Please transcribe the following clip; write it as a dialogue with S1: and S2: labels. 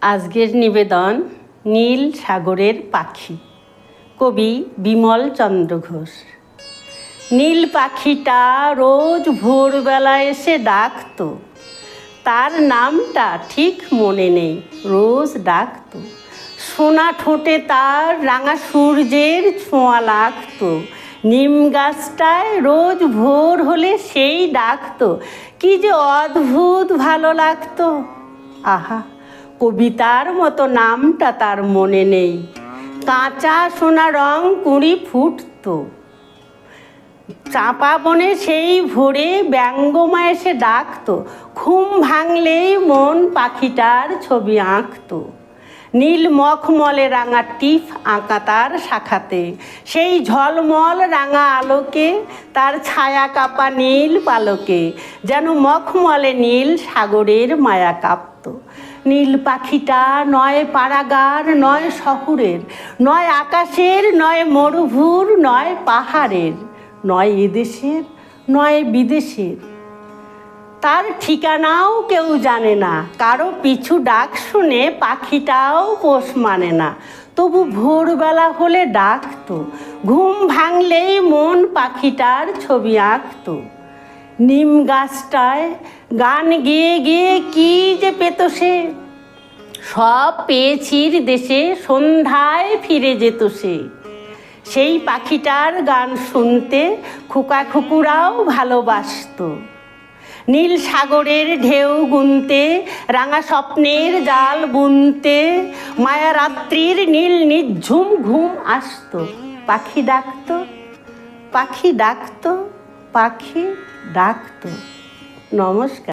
S1: আজকের নিবেদন নীল সাগরের পাখি, কবি বিমল চন্দ্র ঘোষ। নীল পাখিটা রোজ ভোরবেলা এসে ডাকতো, তার নামটা ঠিক মনে নেই, রোজ ডাকতো। সোনা ঠোঁটে তার রাঙা সূর্যের ছোঁয়া লাগতো, নিম গাছটায় রোজ ভোর হলে সেই ডাকতো। কি যে অদ্ভুত ভালো লাগতো, আহা, কবিতার মতো নামটা তার মনে নেই। কাঁচা সোনা রং কুঁড়ি ফুটতো, চাঁপা বনে সেই ভোরে ব্যঙ্গমা এসে ডাকতো। ঘুম ভাঙলেই মন পাখিটার ছবি আঁকতো। নীল মখমলে রাঙা টিপ আঁকা তার শাখাতে, সেই ঝলমল রাঙা আলোকে তার ছায়া কাপা নীল পালকে যেন মখমলে নীল সাগরের মায়া কাঁপত। নীল পাখিটা নয় পাড়াগার, নয় শহরের, নয় আকাশের, নয় মরুভূর, নয় পাহাড়ের, নয় এদেশের, নয় বিদেশের। তার ঠিকানাও কেউ জানে না, কারো পিছু ডাক শুনে পাখিটাও পোষ মানে না। তবু ভোরবেলা হলে ডাকতো, ঘুম ভাঙলেই মন পাখিটার ছবি আঁকতো। নিম গাছটায় গান গেয়ে গেয়ে কি যে পেত সে, সব পেয়েছির দেশে সন্ধ্যায় ফিরে যেত সে। সেই পাখিটার গান শুনতে খোকা খুকুরাও ভালোবাসতো। নীল সাগরের ঢেউ গুনতে, রাঙা স্বপ্নের জাল বুনতে, মায়া রাত্রির নীল নিঝুম ঘুম আসতো। পাখি ডাকতো, পাখি ডাকতো, পাখি ডাকতো। নমস্কার।